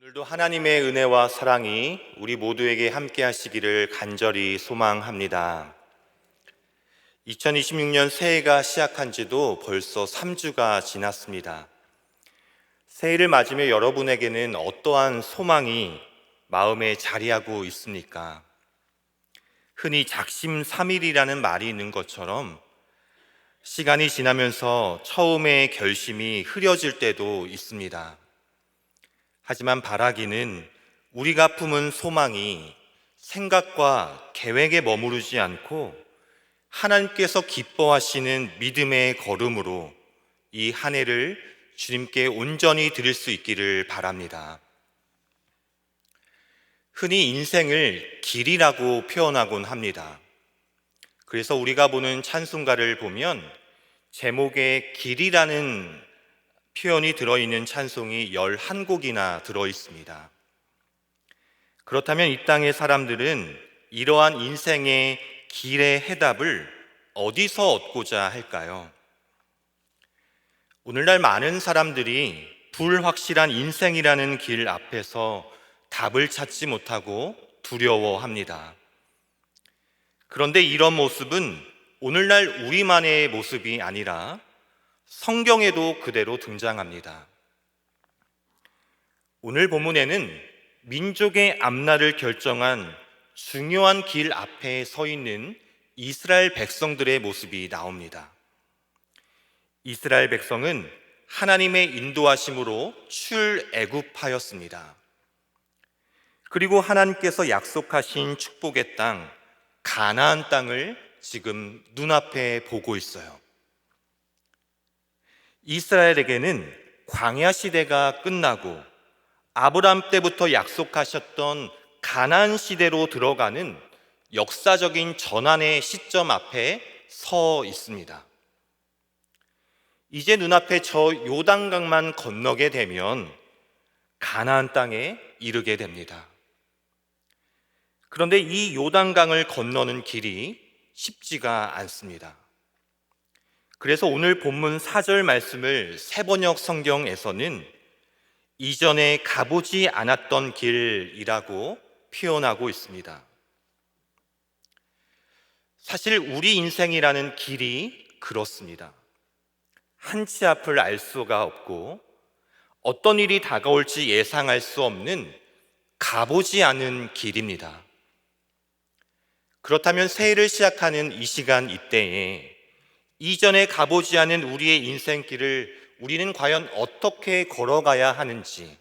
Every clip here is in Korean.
오늘도 하나님의 은혜와 사랑이 우리 모두에게 함께 하시기를 간절히 소망합니다. 2026년 새해가 시작한 지도 벌써 3주가 지났습니다. 새해를 맞으며 여러분에게는 어떠한 소망이 마음에 자리하고 있습니까? 흔히 작심삼일이라는 말이 있는 것처럼 시간이 지나면서 처음의 결심이 흐려질 때도 있습니다. 하지만 바라기는 우리가 품은 소망이 생각과 계획에 머무르지 않고 하나님께서 기뻐하시는 믿음의 걸음으로 이 한 해를 주님께 온전히 드릴 수 있기를 바랍니다. 흔히 인생을 길이라고 표현하곤 합니다. 그래서 우리가 보는 찬송가를 보면 제목에 길이라는 표현이 들어있는 찬송이 11곡이나 들어있습니다. 그렇다면 이 땅의 사람들은 이러한 인생의 길의 해답을 어디서 얻고자 할까요? 오늘날 많은 사람들이 불확실한 인생이라는 길 앞에서 답을 찾지 못하고 두려워합니다. 그런데 이런 모습은 오늘날 우리만의 모습이 아니라 성경에도 그대로 등장합니다. 오늘 본문에는 민족의 앞날을 결정한 중요한 길 앞에 서 있는 이스라엘 백성들의 모습이 나옵니다. 이스라엘 백성은 하나님의 인도하심으로 출애굽하였습니다. 그리고 하나님께서 약속하신 축복의 땅, 가나안 땅을 지금 눈앞에 보고 있어요. 이스라엘에게는 광야 시대가 끝나고 아브라함 때부터 약속하셨던 가나안 시대로 들어가는 역사적인 전환의 시점 앞에 서 있습니다. 이제 눈앞에 저 요단강만 건너게 되면 가나안 땅에 이르게 됩니다. 그런데 이 요단강을 건너는 길이 쉽지가 않습니다. 그래서 오늘 본문 4절 말씀을 새번역 성경에서는 이전에 가보지 않았던 길이라고 표현하고 있습니다. 사실 우리 인생이라는 길이 그렇습니다. 한치 앞을 알 수가 없고 어떤 일이 다가올지 예상할 수 없는 가보지 않은 길입니다. 그렇다면 새해를 시작하는 이 시간 이때에 이전에 가보지 않은 우리의 인생길을 우리는 과연 어떻게 걸어가야 하는지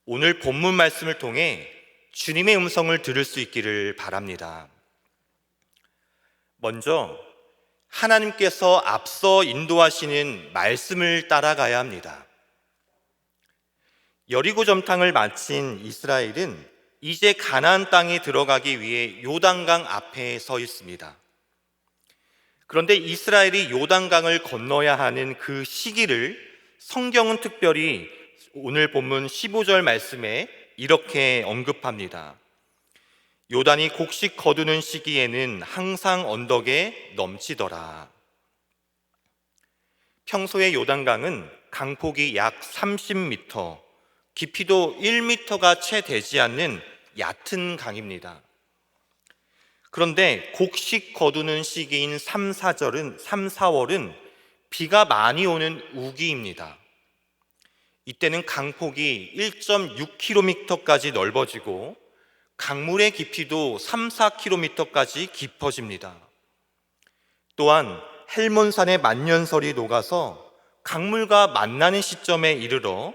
오늘 본문 말씀을 통해 주님의 음성을 들을 수 있기를 바랍니다. 먼저 하나님께서 앞서 인도하시는 말씀을 따라가야 합니다. 여리고 점탕을 마친 이스라엘은 이제 가나안 땅에 들어가기 위해 요단강 앞에 서 있습니다. 그런데 이스라엘이 요단강을 건너야 하는 그 시기를 성경은 특별히 오늘 본문 15절 말씀에 이렇게 언급합니다. 요단이 곡식 거두는 시기에는 항상 언덕에 넘치더라. 평소에 요단강은 강폭이 약 30m, 깊이도 1m가 채 되지 않는 얕은 강입니다. 그런데 곡식 거두는 시기인 3, 4월은 비가 많이 오는 우기입니다. 이때는 강폭이 1.6km까지 넓어지고 강물의 깊이도 3, 4km까지 깊어집니다. 또한 헬몬산의 만년설이 녹아서 강물과 만나는 시점에 이르러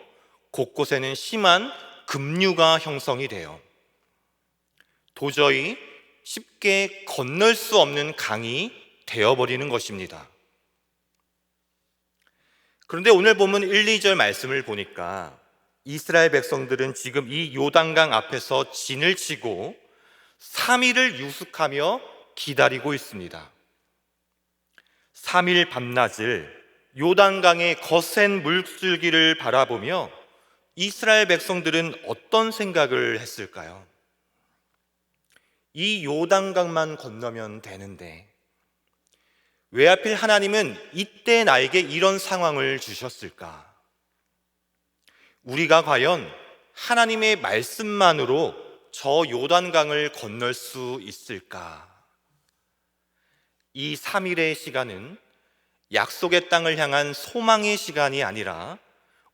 곳곳에는 심한 급류가 형성이 돼요. 도저히 쉽게 건널 수 없는 강이 되어버리는 것입니다. 그런데 오늘 보면 1, 2절 말씀을 보니까 이스라엘 백성들은 지금 이 요단강 앞에서 진을 치고 3일을 유숙하며 기다리고 있습니다. 3일 밤낮을 요단강의 거센 물줄기를 바라보며 이스라엘 백성들은 어떤 생각을 했을까요? 이 요단강만 건너면 되는데 왜 하필 하나님은 이때 나에게 이런 상황을 주셨을까? 우리가 과연 하나님의 말씀만으로 저 요단강을 건널 수 있을까? 이 3일의 시간은 약속의 땅을 향한 소망의 시간이 아니라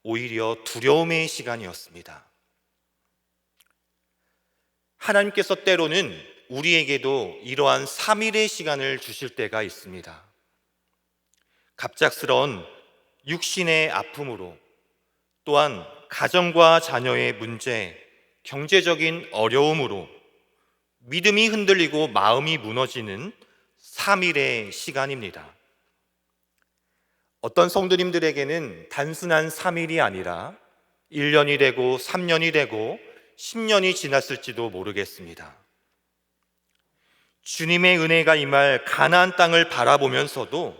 오히려 두려움의 시간이었습니다. 하나님께서 때로는 우리에게도 이러한 3일의 시간을 주실 때가 있습니다. 갑작스러운 육신의 아픔으로, 또한 가정과 자녀의 문제, 경제적인 어려움으로 믿음이 흔들리고 마음이 무너지는 3일의 시간입니다. 어떤 성도님들에게는 단순한 3일이 아니라 1년이 되고 3년이 되고 10년이 지났을지도 모르겠습니다. 주님의 은혜가 임할 가나안 땅을 바라보면서도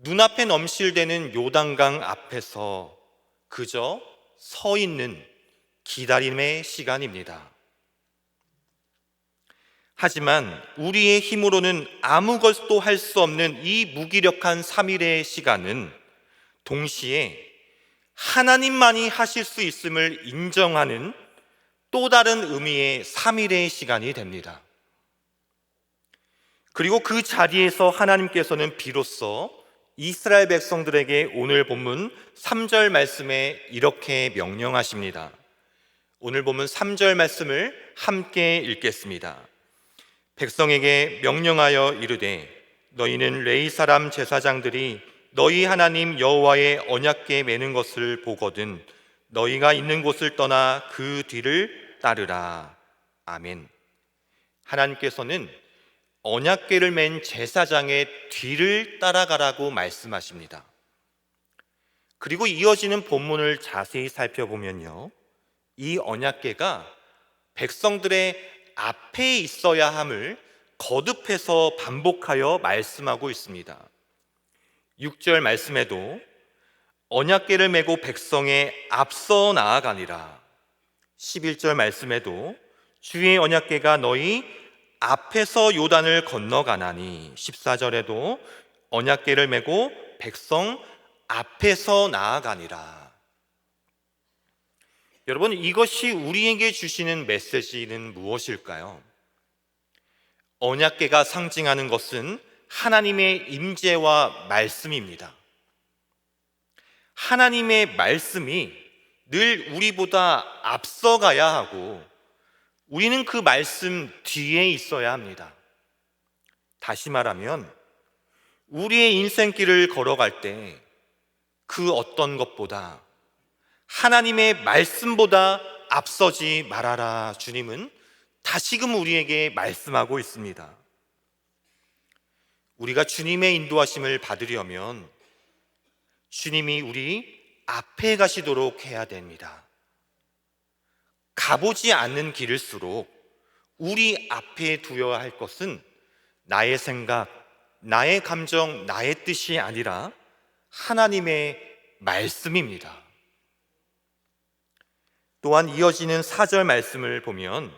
눈앞에 넘실대는 요단강 앞에서 그저 서 있는 기다림의 시간입니다. 하지만 우리의 힘으로는 아무것도 할 수 없는 이 무기력한 3일의 시간은 동시에 하나님만이 하실 수 있음을 인정하는 또 다른 의미의 3일의 시간이 됩니다. 그리고 그 자리에서 하나님께서는 비로소 이스라엘 백성들에게 오늘 본문 3절 말씀에 이렇게 명령하십니다. 오늘 본문 3절 말씀을 함께 읽겠습니다. 백성에게 명령하여 이르되 너희는 레위 사람 제사장들이 너희 하나님 여호와의 언약궤 매는 것을 보거든 너희가 있는 곳을 떠나 그 뒤를 따르라. 아멘. 하나님께서는 언약궤를 맨 제사장의 뒤를 따라가라고 말씀하십니다. 그리고 이어지는 본문을 자세히 살펴보면요, 이 언약궤가 백성들의 앞에 있어야 함을 거듭해서 반복하여 말씀하고 있습니다. 6절 말씀에도 언약궤를 메고 백성에 앞서 나아가니라. 11절 말씀에도 주의 언약궤가 너희 앞에서 요단을 건너가나니. 14절에도 언약궤를 메고 백성 앞에서 나아가니라. 여러분, 이것이 우리에게 주시는 메시지는 무엇일까요? 언약궤가 상징하는 것은 하나님의 임재와 말씀입니다. 하나님의 말씀이 늘 우리보다 앞서가야 하고 우리는 그 말씀 뒤에 있어야 합니다. 다시 말하면 우리의 인생길을 걸어갈 때 그 어떤 것보다 하나님의 말씀보다 앞서지 말아라. 주님은 다시금 우리에게 말씀하고 있습니다. 우리가 주님의 인도하심을 받으려면 주님이 우리 앞에 가시도록 해야 됩니다. 가보지 않는 길일수록 우리 앞에 두어야 할 것은 나의 생각, 나의 감정, 나의 뜻이 아니라 하나님의 말씀입니다. 또한 이어지는 4절 말씀을 보면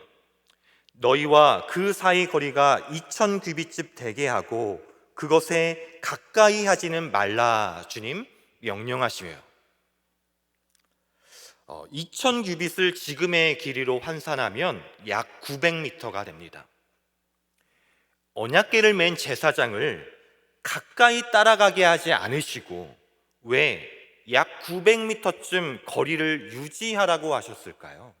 너희와 그 사이 거리가 2000규빗쯤 되게 하고 그것에 가까이 하지는 말라. 주님 명령하시며 2000규빗을 지금의 길이로 환산하면 약 900m가 됩니다. 언약궤를 맨 제사장을 가까이 따라가게 하지 않으시고 왜 약 900m쯤 거리를 유지하라고 하셨을까요?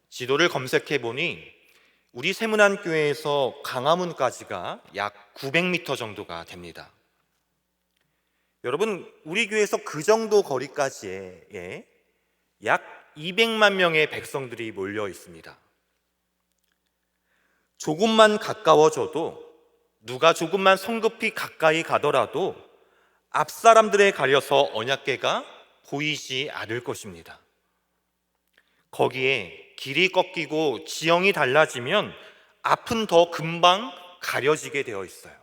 지도를 검색해 보니 우리 세문안교회에서 강화문까지가 약 900m 정도가 됩니다. 여러분, 우리 교회에서 그 정도 거리까지에 약 200만 명의 백성들이 몰려 있습니다. 조금만 가까워져도, 누가 조금만 성급히 가까이 가더라도 앞 사람들에 가려서 언약궤가 보이지 않을 것입니다. 거기에 길이 꺾이고 지형이 달라지면 앞은 더 금방 가려지게 되어 있어요.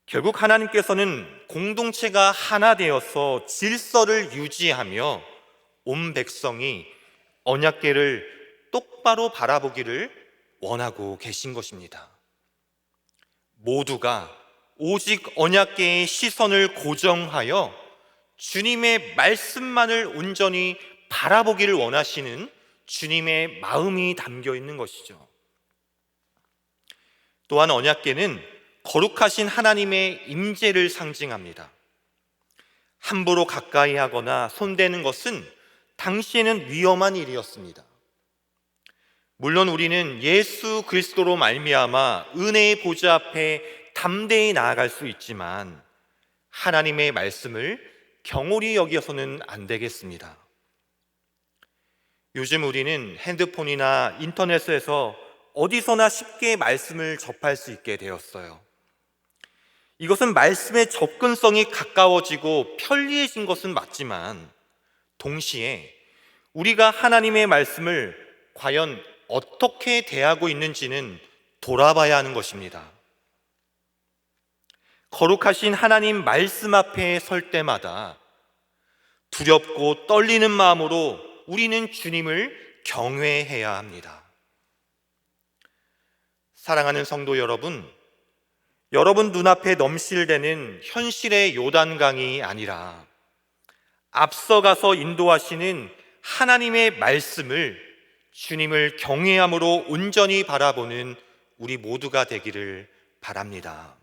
결국 하나님께서는 공동체가 하나 되어서 질서를 유지하며 온 백성이 언약궤를 똑바로 바라보기를 원하고 계신 것입니다. 모두가 오직 언약궤의 시선을 고정하여 주님의 말씀만을 온전히 바라보기를 원하시는 주님의 마음이 담겨 있는 것이죠. 또한 언약궤는 거룩하신 하나님의 임재를 상징합니다. 함부로 가까이 하거나 손대는 것은 당시에는 위험한 일이었습니다. 물론 우리는 예수 그리스도로 말미암아 은혜의 보좌 앞에 담대히 나아갈 수 있지만 하나님의 말씀을 경홀히 여겨서는 안 되겠습니다. 요즘 우리는 핸드폰이나 인터넷에서 어디서나 쉽게 말씀을 접할 수 있게 되었어요. 이것은 말씀의 접근성이 가까워지고 편리해진 것은 맞지만 동시에 우리가 하나님의 말씀을 과연 어떻게 대하고 있는지는 돌아봐야 하는 것입니다. 거룩하신 하나님 말씀 앞에 설 때마다 두렵고 떨리는 마음으로 우리는 주님을 경외해야 합니다. 사랑하는 성도 여러분, 여러분 눈앞에 넘실대는 현실의 요단강이 아니라 앞서가서 인도하시는 하나님의 말씀을 주님을 경외함으로 온전히 바라보는 우리 모두가 되기를 바랍니다.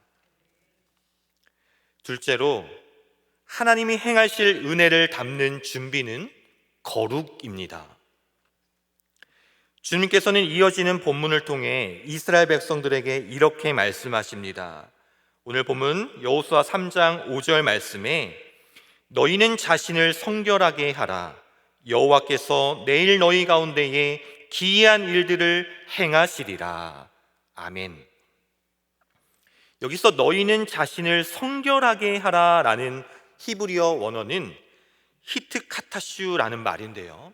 둘째로, 하나님이 행하실 은혜를 담는 준비는 거룩입니다. 주님께서는 이어지는 본문을 통해 이스라엘 백성들에게 이렇게 말씀하십니다. 오늘 본문 여호수아 3장 5절 말씀에 너희는 자신을 성결하게 하라. 여호와께서 내일 너희 가운데에 기이한 일들을 행하시리라. 아멘. 여기서 너희는 자신을 성결하게 하라라는 히브리어 원어는 히트카타슈라는 말인데요,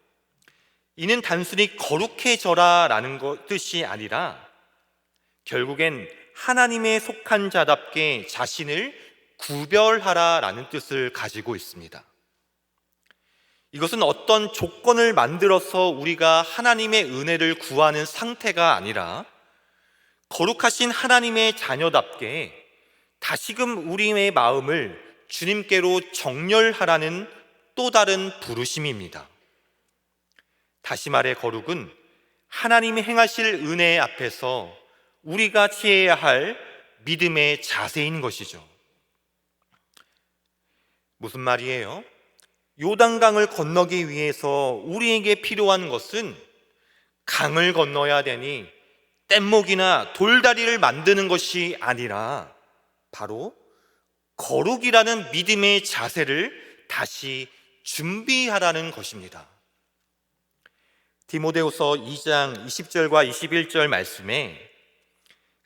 이는 단순히 거룩해져라라는 뜻이 아니라 결국엔 하나님에 속한 자답게 자신을 구별하라라는 뜻을 가지고 있습니다. 이것은 어떤 조건을 만들어서 우리가 하나님의 은혜를 구하는 상태가 아니라 거룩하신 하나님의 자녀답게 다시금 우리의 마음을 주님께로 정렬하라는 또 다른 부르심입니다. 다시 말해 거룩은 하나님이 행하실 은혜 앞에서 우리가 취해야 할 믿음의 자세인 것이죠. 무슨 말이에요? 요단강을 건너기 위해서 우리에게 필요한 것은 강을 건너야 되니 뗏목이나 돌다리를 만드는 것이 아니라 바로 거룩이라는 믿음의 자세를 다시 준비하라는 것입니다. 디모데후서 2장 20절과 21절 말씀에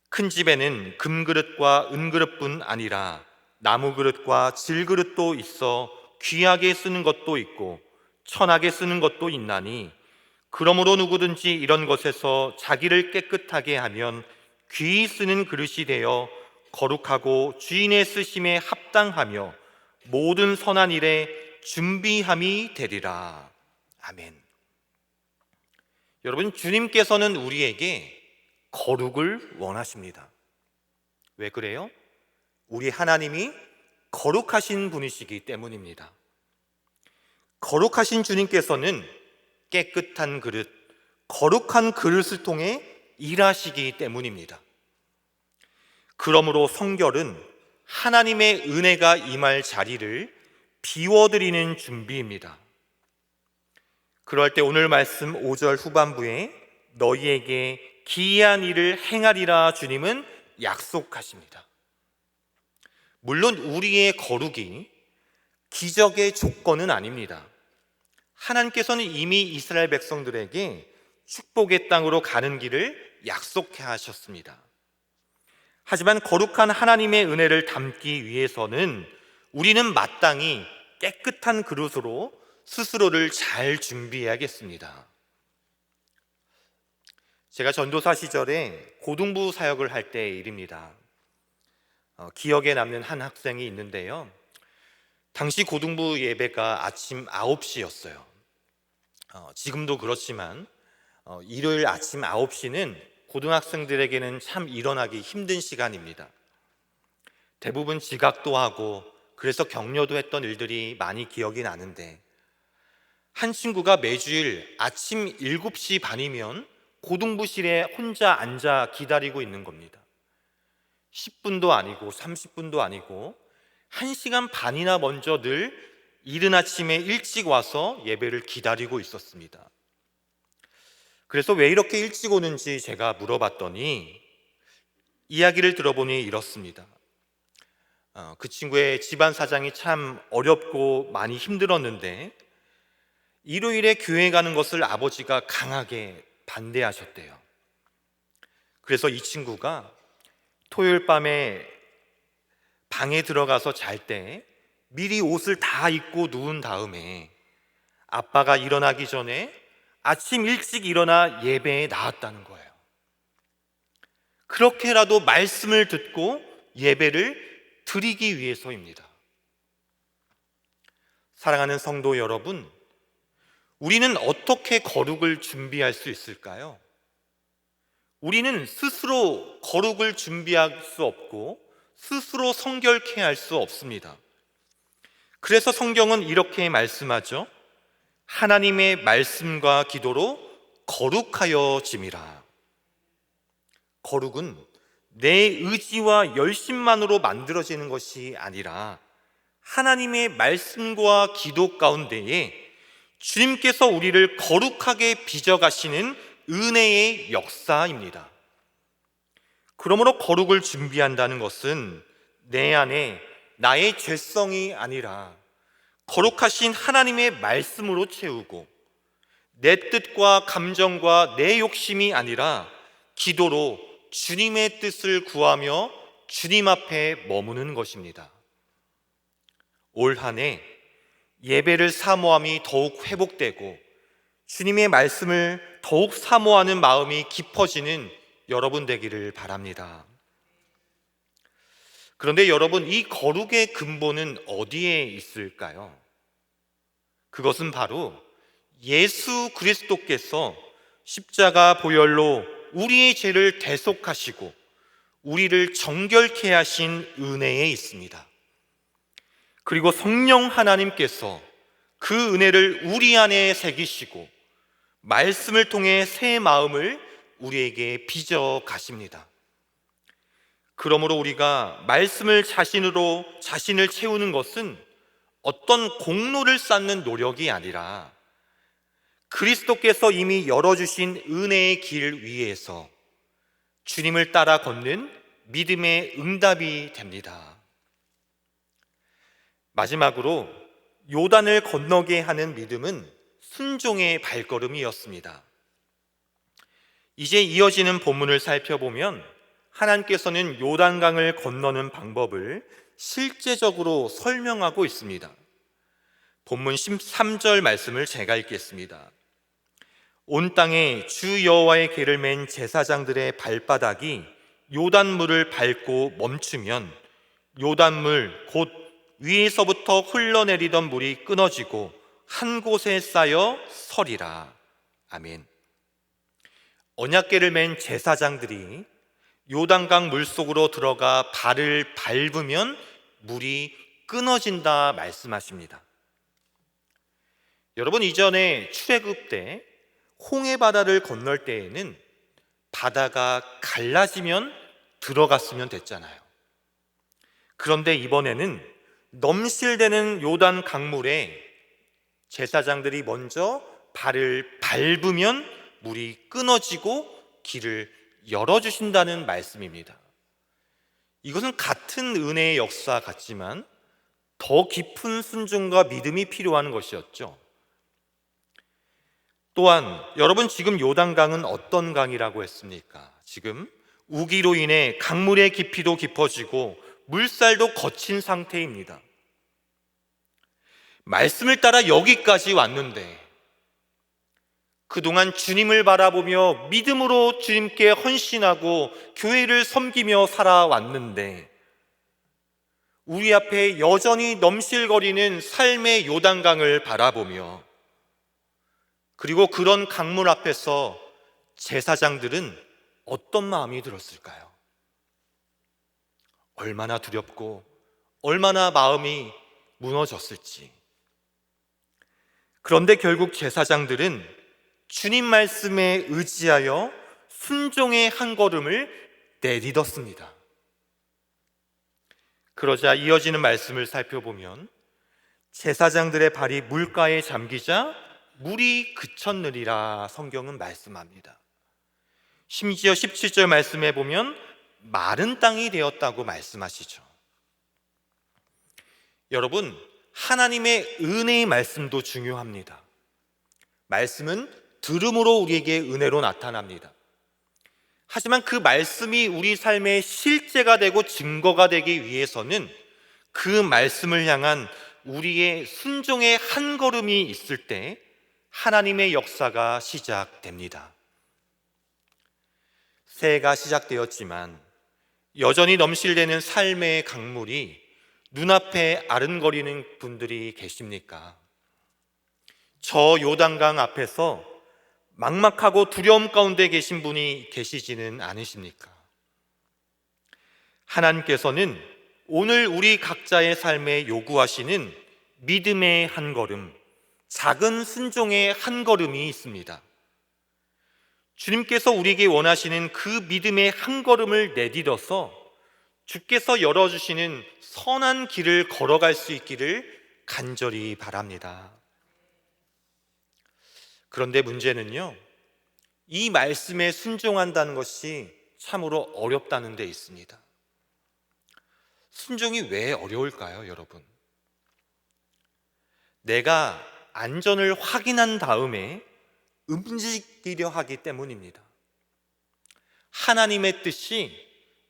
큰 집에는 금그릇과 은그릇뿐 아니라 나무그릇과 질그릇도 있어 귀하게 쓰는 것도 있고 천하게 쓰는 것도 있나니 그러므로 누구든지 이런 것에서 자기를 깨끗하게 하면 귀히 쓰는 그릇이 되어 거룩하고 주인의 쓰심에 합당하며 모든 선한 일에 준비함이 되리라. 아멘. 여러분, 주님께서는 우리에게 거룩을 원하십니다. 왜 그래요? 우리 하나님이 거룩하신 분이시기 때문입니다. 거룩하신 주님께서는 깨끗한 그릇, 거룩한 그릇을 통해 일하시기 때문입니다. 그러므로 성결은 하나님의 은혜가 임할 자리를 비워드리는 준비입니다. 그럴 때 오늘 말씀 5절 후반부에 너희에게 기이한 일을 행하리라 주님은 약속하십니다. 물론 우리의 거룩이 기적의 조건은 아닙니다. 하나님께서는 이미 이스라엘 백성들에게 축복의 땅으로 가는 길을 약속해 하셨습니다. 하지만 거룩한 하나님의 은혜를 담기 위해서는 우리는 마땅히 깨끗한 그릇으로 스스로를 잘 준비해야겠습니다. 제가 전도사 시절에 고등부 사역을 할 때의 일입니다. 기억에 남는 한 학생이 있는데요, 당시 고등부 예배가 아침 9시였어요. 지금도 그렇지만 일요일 아침 9시는 고등학생들에게는 참 일어나기 힘든 시간입니다. 대부분 지각도 하고 그래서 격려도 했던 일들이 많이 기억이 나는데, 한 친구가 매주일 아침 7시 반이면 고등부실에 혼자 앉아 기다리고 있는 겁니다. 10분도 아니고 30분도 아니고 1시간 반이나 먼저 늘 이른 아침에 일찍 와서 예배를 기다리고 있었습니다. 그래서 왜 이렇게 일찍 오는지 제가 물어봤더니 이야기를 들어보니 이렇습니다. 그 친구의 집안 사정이 참 어렵고 많이 힘들었는데 일요일에 교회 가는 것을 아버지가 강하게 반대하셨대요. 그래서 이 친구가 토요일 밤에 방에 들어가서 잘 때 미리 옷을 다 입고 누운 다음에 아빠가 일어나기 전에 아침 일찍 일어나 예배에 나왔다는 거예요. 그렇게라도 말씀을 듣고 예배를 드리기 위해서입니다. 사랑하는 성도 여러분, 우리는 어떻게 거룩을 준비할 수 있을까요? 우리는 스스로 거룩을 준비할 수 없고 스스로 성결케 할 수 없습니다. 그래서 성경은 이렇게 말씀하죠. 하나님의 말씀과 기도로 거룩하여짐이라. 거룩은 내 의지와 열심만으로 만들어지는 것이 아니라 하나님의 말씀과 기도 가운데에 주님께서 우리를 거룩하게 빚어가시는 은혜의 역사입니다. 그러므로 거룩을 준비한다는 것은 내 안에 나의 죄성이 아니라 거룩하신 하나님의 말씀으로 채우고 내 뜻과 감정과 내 욕심이 아니라 기도로 주님의 뜻을 구하며 주님 앞에 머무는 것입니다. 올 한 해 예배를 사모함이 더욱 회복되고 주님의 말씀을 더욱 사모하는 마음이 깊어지는 여러분 되기를 바랍니다. 그런데 여러분, 이 거룩의 근본은 어디에 있을까요? 그것은 바로 예수 그리스도께서 십자가 보혈로 우리의 죄를 대속하시고 우리를 정결케 하신 은혜에 있습니다. 그리고 성령 하나님께서 그 은혜를 우리 안에 새기시고 말씀을 통해 새 마음을 우리에게 빚어 가십니다. 그러므로 우리가 말씀을 자신으로 자신을 채우는 것은 어떤 공로를 쌓는 노력이 아니라 그리스도께서 이미 열어주신 은혜의 길 위에서 주님을 따라 걷는 믿음의 응답이 됩니다. 마지막으로 요단을 건너게 하는 믿음은 순종의 발걸음이었습니다. 이제 이어지는 본문을 살펴보면 하나님께서는 요단강을 건너는 방법을 실제적으로 설명하고 있습니다. 본문 13절 말씀을 제가 읽겠습니다. 온 땅에 주 여호와의 궤를 맨 제사장들의 발바닥이 요단물을 밟고 멈추면 요단물 곧 위에서부터 흘러내리던 물이 끊어지고 한 곳에 쌓여 서리라. 아멘. 언약궤를 맨 제사장들이 요단강 물속으로 들어가 발을 밟으면 물이 끊어진다 말씀하십니다. 여러분, 이전에 출애굽 때 홍해 바다를 건널 때에는 바다가 갈라지면 들어갔으면 됐잖아요. 그런데 이번에는 넘실대는 요단 강물에 제사장들이 먼저 발을 밟으면 물이 끊어지고 길을 열어주신다는 말씀입니다. 이것은 같은 은혜의 역사 같지만 더 깊은 순종과 믿음이 필요한 것이었죠. 또한 여러분, 지금 요단강은 어떤 강이라고 했습니까? 지금 우기로 인해 강물의 깊이도 깊어지고 물살도 거친 상태입니다. 말씀을 따라 여기까지 왔는데 그동안 주님을 바라보며 믿음으로 주님께 헌신하고 교회를 섬기며 살아왔는데 우리 앞에 여전히 넘실거리는 삶의 요단강을 바라보며 그리고 그런 강물 앞에서 제사장들은 어떤 마음이 들었을까요? 얼마나 두렵고 얼마나 마음이 무너졌을지. 그런데 결국 제사장들은 주님 말씀에 의지하여 순종의 한 걸음을 내딛었습니다. 그러자 이어지는 말씀을 살펴보면 제사장들의 발이 물가에 잠기자 물이 그쳤느니라 성경은 말씀합니다. 심지어 17절 말씀에 보면 마른 땅이 되었다고 말씀하시죠. 여러분, 하나님의 은혜의 말씀도 중요합니다. 말씀은 들음으로 우리에게 은혜로 나타납니다. 하지만 그 말씀이 우리 삶의 실제가 되고 증거가 되기 위해서는 그 말씀을 향한 우리의 순종의 한 걸음이 있을 때 하나님의 역사가 시작됩니다. 새해가 시작되었지만 여전히 넘실대는 삶의 강물이 눈앞에 아른거리는 분들이 계십니까? 저 요단강 앞에서 막막하고 두려움 가운데 계신 분이 계시지는 않으십니까? 하나님께서는 오늘 우리 각자의 삶에 요구하시는 믿음의 한 걸음, 작은 순종의 한 걸음이 있습니다. 주님께서 우리에게 원하시는 그 믿음의 한 걸음을 내딛어서 주께서 열어주시는 선한 길을 걸어갈 수 있기를 간절히 바랍니다. 그런데 문제는요, 이 말씀에 순종한다는 것이 참으로 어렵다는 데 있습니다. 순종이 왜 어려울까요, 여러분? 내가 안전을 확인한 다음에 움직이려 하기 때문입니다. 하나님의 뜻이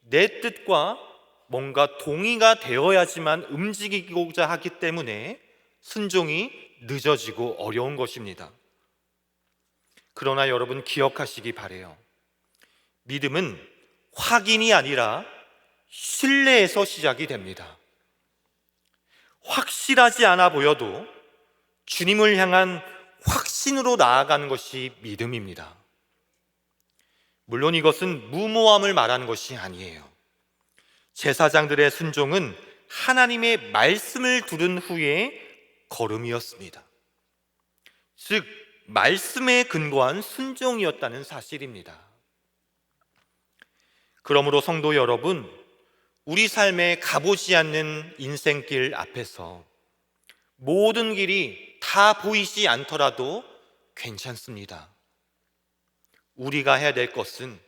내 뜻과 뭔가 동의가 되어야지만 움직이고자 하기 때문에 순종이 늦어지고 어려운 것입니다. 그러나 여러분 기억하시기 바라요. 믿음은 확인이 아니라 신뢰에서 시작이 됩니다. 확실하지 않아 보여도 주님을 향한 확신으로 나아가는 것이 믿음입니다. 물론 이것은 무모함을 말하는 것이 아니에요. 제사장들의 순종은 하나님의 말씀을 들은 후에 걸음이었습니다. 즉 말씀에 근거한 순종이었다는 사실입니다. 그러므로 성도 여러분, 우리 삶에 가보지 않는 인생길 앞에서 모든 길이 다 보이지 않더라도 괜찮습니다. 우리가 해야 될 것은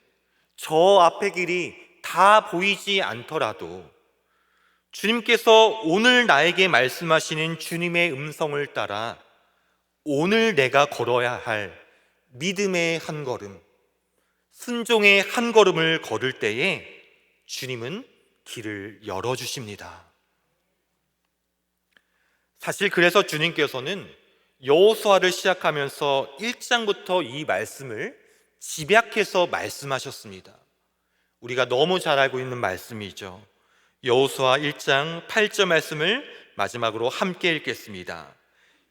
저 앞의 길이 다 보이지 않더라도 주님께서 오늘 나에게 말씀하시는 주님의 음성을 따라 오늘 내가 걸어야 할 믿음의 한 걸음, 순종의 한 걸음을 걸을 때에 주님은 길을 열어주십니다. 사실 그래서 주님께서는 여호수아를 시작하면서 1장부터 이 말씀을 집약해서 말씀하셨습니다. 우리가 너무 잘 알고 있는 말씀이죠. 여호수아 1장 8절 말씀을 마지막으로 함께 읽겠습니다.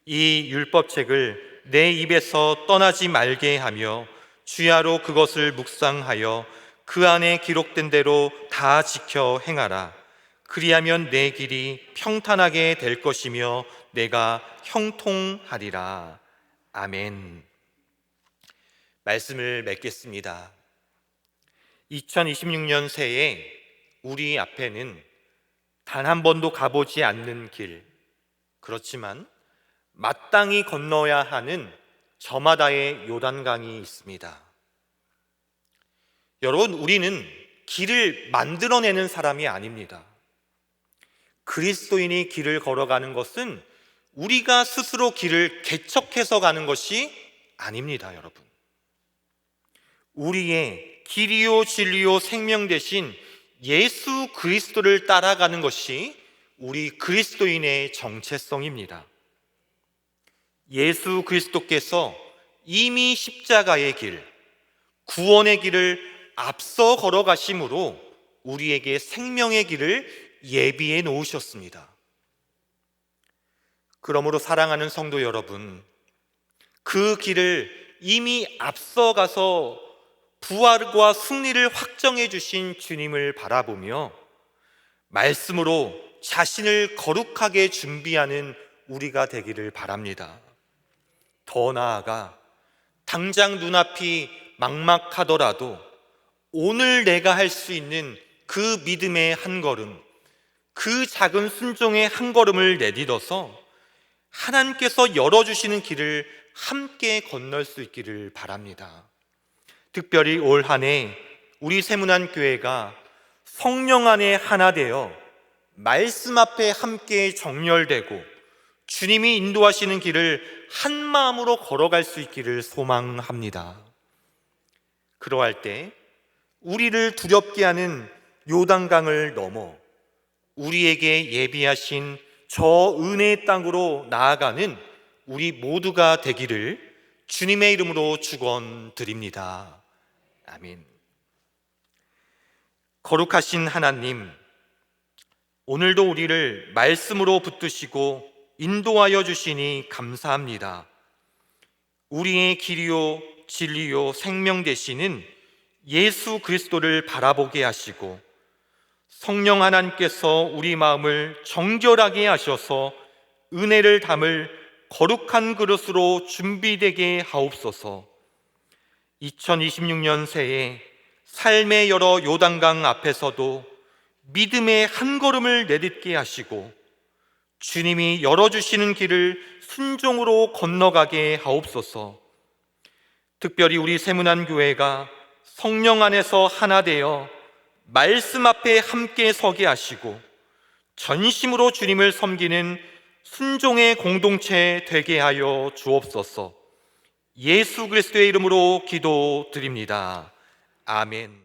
이 율법책을 내 입에서 떠나지 말게 하며 주야로 그것을 묵상하여 그 안에 기록된 대로 다 지켜 행하라. 그리하면 내 길이 평탄하게 될 것이며 내가 형통하리라. 아멘. 말씀을 맺겠습니다. 2026년 새해 우리 앞에는 단 한 번도 가보지 않는 길, 그렇지만 마땅히 건너야 하는 저마다의 요단강이 있습니다. 여러분, 우리는 길을 만들어내는 사람이 아닙니다. 그리스도인이 길을 걸어가는 것은 우리가 스스로 길을 개척해서 가는 것이 아닙니다, 여러분. 우리의 길이요 진리요 생명 되신 예수 그리스도를 따라가는 것이 우리 그리스도인의 정체성입니다. 예수 그리스도께서 이미 십자가의 길, 구원의 길을 앞서 걸어가심으로 우리에게 생명의 길을 예비해 놓으셨습니다. 그러므로 사랑하는 성도 여러분, 그 길을 이미 앞서가서 부활과 승리를 확정해 주신 주님을 바라보며 말씀으로 자신을 거룩하게 준비하는 우리가 되기를 바랍니다. 더 나아가 당장 눈앞이 막막하더라도 오늘 내가 할 수 있는 그 믿음의 한 걸음, 그 작은 순종의 한 걸음을 내딛어서 하나님께서 열어주시는 길을 함께 건널 수 있기를 바랍니다. 특별히 올 한 해 우리 세문안교회가 성령 안에 하나 되어 말씀 앞에 함께 정렬되고 주님이 인도하시는 길을 한 마음으로 걸어갈 수 있기를 소망합니다. 그러할 때 우리를 두렵게 하는 요단강을 넘어 우리에게 예비하신 저 은혜의 땅으로 나아가는 우리 모두가 되기를 주님의 이름으로 축원드립니다. 아멘. 거룩하신 하나님, 오늘도 우리를 말씀으로 붙드시고 인도하여 주시니 감사합니다. 우리의 길이요 진리요 생명 되시는 예수 그리스도를 바라보게 하시고 성령 하나님께서 우리 마음을 정결하게 하셔서 은혜를 담을 거룩한 그릇으로 준비되게 하옵소서. 2026년 새해 삶의 여러 요단강 앞에서도 믿음의 한 걸음을 내딛게 하시고 주님이 열어주시는 길을 순종으로 건너가게 하옵소서. 특별히 우리 세문안교회가 성령 안에서 하나 되어 말씀 앞에 함께 서게 하시고 전심으로 주님을 섬기는 순종의 공동체 되게 하여 주옵소서. 예수 그리스도의 이름으로 기도드립니다. 아멘.